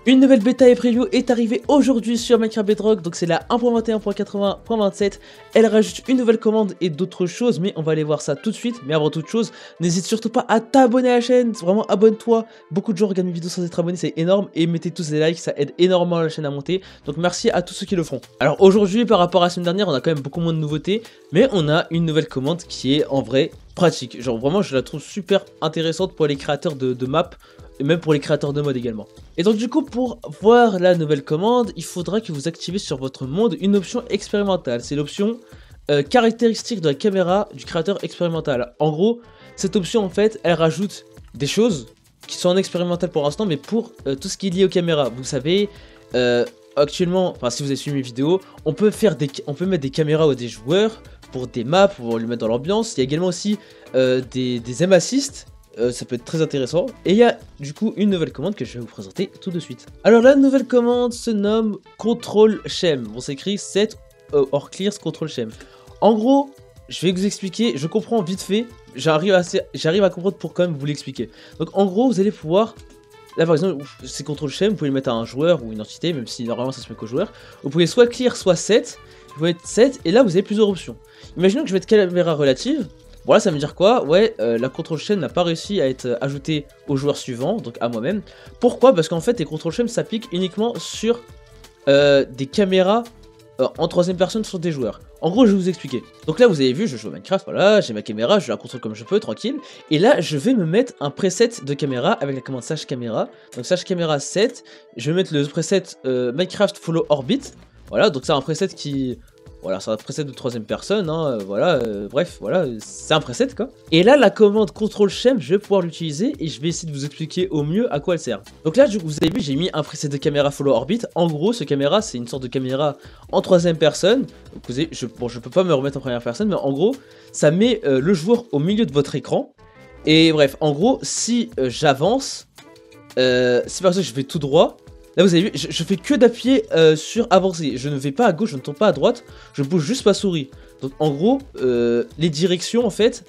Une nouvelle bêta et preview est arrivée aujourd'hui sur Minecraft Bedrock, donc c'est la 1.21.80.27. Elle rajoute une nouvelle commande et d'autres choses, mais on va aller voir ça tout de suite. Mais avant toute chose, n'hésite surtout pas à t'abonner à la chaîne, vraiment abonne-toi. Beaucoup de gens regardent mes vidéos sans être abonnés, c'est énorme, et mettez tous des likes, ça aide énormément la chaîne à monter. Donc merci à tous ceux qui le font. Alors aujourd'hui, par rapport à la semaine dernière, on a quand même beaucoup moins de nouveautés, mais on a une nouvelle commande qui est en vrai pratique. Genre vraiment, je la trouve super intéressante pour les créateurs de maps, et même pour les créateurs de mode également. Et donc du coup, pour voir la nouvelle commande, il faudra que vous activez sur votre monde une option expérimentale. C'est l'option caractéristique de la caméra du créateur expérimental. En gros, cette option en fait, elle rajoute des choses qui sont en expérimental pour l'instant, mais pour tout ce qui est lié aux caméras. Vous savez, actuellement, enfin si vous avez suivi mes vidéos, on peut mettre des caméras ou des joueurs pour des maps, pour les mettre dans l'ambiance. Il y a également aussi des aim assist. Ça peut être très intéressant. Et il y a du coup une nouvelle commande que je vais vous présenter tout de suite. Alors la nouvelle commande se nomme Control Shem. Bon, c'est écrit set or clears Control Shem. En gros, je vais vous expliquer, je comprends vite fait, j'arrive à comprendre pour quand même vous l'expliquer. Donc en gros, vous allez pouvoir, là par exemple, c'est Control Shem, vous pouvez le mettre à un joueur ou une entité, même si normalement ça se met qu'au joueur. Vous pouvez soit clear, soit set. Vous pouvez mettre set, et là vous avez plusieurs options. Imaginons que je mette caméra relative. Voilà, ça veut dire quoi? Ouais, la control chain n'a pas réussi à être ajoutée au joueur suivant, donc à moi-même. Pourquoi? Parce qu'en fait, les control chain s'appliquent uniquement sur des caméras en troisième personne sur des joueurs. En gros, je vais vous expliquer. Donc là, vous avez vu, je joue à Minecraft, voilà, j'ai ma caméra, je la contrôle comme je peux, tranquille. Et là, je vais me mettre un preset de caméra avec la commande slash caméra. Donc slash caméra set, je vais mettre le preset Minecraft Follow Orbit. Voilà, donc c'est un preset qui... Voilà, c'est un preset de troisième personne, hein, voilà, bref, voilà, c'est un preset quoi. Et là, la commande Control Shem, je vais pouvoir l'utiliser et je vais essayer de vous expliquer au mieux à quoi elle sert. Donc là, vous avez vu, j'ai mis un preset de caméra Follow Orbit. En gros, ce caméra, c'est une sorte de caméra en troisième personne. Donc vous avez, bon, je peux pas me remettre en première personne, mais en gros, ça met le joueur au milieu de votre écran. Et bref, en gros, si j'avance, si par exemple je vais tout droit, là vous avez vu, je fais que d'appuyer sur avancer, je ne vais pas à gauche, je ne tourne pas à droite, je bouge juste ma souris. Donc en gros, les directions en fait,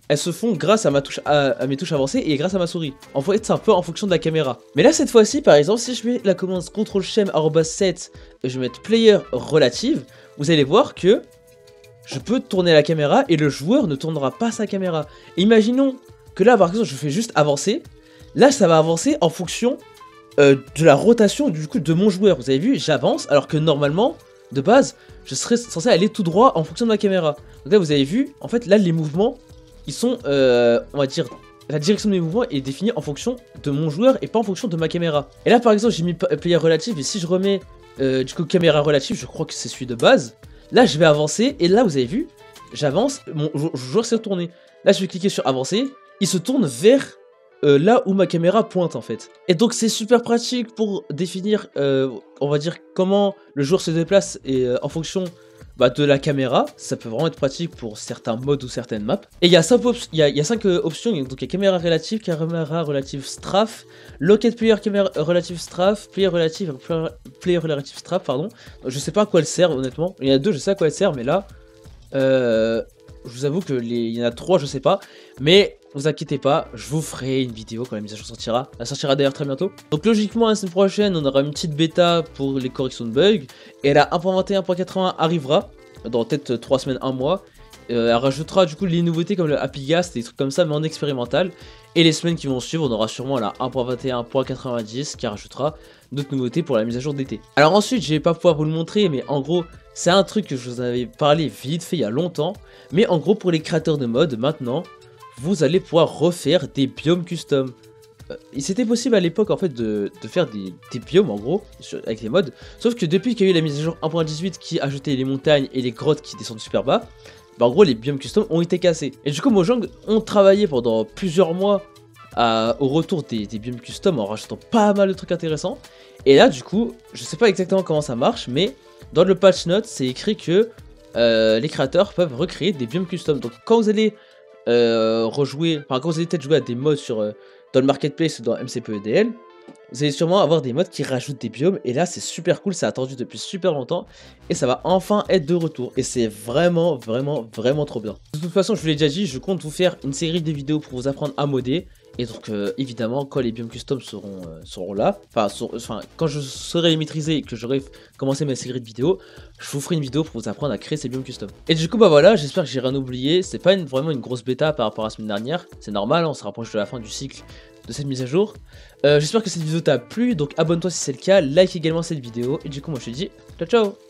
elles se font grâce à, à mes touches avancées et grâce à ma souris. En fait c'est un peu en fonction de la caméra. Mais là cette fois-ci par exemple, si je mets la commande Control Shem @set, je vais mettre player relative, vous allez voir que je peux tourner la caméra et le joueur ne tournera pas sa caméra. Et imaginons que là par exemple je fais juste avancer, là ça va avancer en fonction de la rotation du coup de mon joueur. Vous avez vu, j'avance alors que normalement de base je serais censé aller tout droit en fonction de ma caméra. Donc là vous avez vu, en fait là les mouvements ils sont on va dire, la direction de mes mouvements est définie en fonction de mon joueur et pas en fonction de ma caméra. Et là par exemple j'ai mis player relative, et si je remets du coup caméra relative, je crois que c'est celui de base, là je vais avancer et là vous avez vu, j'avance, mon joueur s'est retourné. Là je vais cliquer sur avancer, il se tourne vers là où ma caméra pointe en fait. Et donc c'est super pratique pour définir, on va dire, comment le joueur se déplace et en fonction de la caméra. Ça peut vraiment être pratique pour certains modes ou certaines maps. Et il y a 5 options, donc il y a caméra relative strafe, locate player caméra relative strafe, player relative strafe, pardon. Je sais pas à quoi elle sert honnêtement. Il y en a deux, je sais à quoi elle sert, mais là je vous avoue que il y en a 3, je sais pas. Mais vous inquiétez pas, je vous ferai une vidéo quand la mise à jour sortira. Elle sortira d'ailleurs très bientôt. Donc logiquement la semaine prochaine on aura une petite bêta pour les corrections de bugs. Et la 1.21.80 arrivera dans peut-être 3 semaines, 1 mois. Elle rajoutera du coup les nouveautés comme le Happy Gas, des trucs comme ça mais en expérimental. Et les semaines qui vont suivre on aura sûrement la 1.21.90 qui rajoutera d'autres nouveautés pour la mise à jour d'été. Alors ensuite je vais pas pouvoir vous le montrer, mais en gros c'est un truc que je vous avais parlé vite fait il y a longtemps. Mais en gros pour les créateurs de mode maintenant, vous allez pouvoir refaire des biomes custom. C'était possible à l'époque en fait de faire des biomes en gros avec les mods. Sauf que depuis qu'il y a eu la mise à jour 1.18 qui ajoutait les montagnes et les grottes qui descendent super bas, en gros les biomes custom ont été cassés. Et du coup Mojang ont travaillé pendant plusieurs mois au retour des biomes custom en rajoutant pas mal de trucs intéressants. Et là du coup, je sais pas exactement comment ça marche, mais dans le patch note c'est écrit que les créateurs peuvent recréer des biomes custom. Donc quand vous allez rejouer, enfin quand vous allez peut-être jouer à des mods dans le marketplace ou dans MCPEDL, vous allez sûrement avoir des mods qui rajoutent des biomes, et là c'est super cool, c'est attendu depuis super longtemps, et ça va enfin être de retour, et c'est vraiment trop bien. De toute façon je vous l'ai déjà dit, je compte vous faire une série de vidéos pour vous apprendre à modder, Et donc évidemment quand les biomes custom seront là, enfin quand je saurai les maîtriser et que j'aurai commencé ma série de vidéos, je vous ferai une vidéo pour vous apprendre à créer ces biomes custom. Et du coup bah voilà, j'espère que j'ai rien oublié, c'est pas vraiment une grosse bêta par rapport à la semaine dernière, c'est normal, on se rapproche de la fin du cycle de cette mise à jour. J'espère que cette vidéo t'a plu, donc abonne-toi si c'est le cas, like également cette vidéo, et du coup moi je te dis ciao ciao.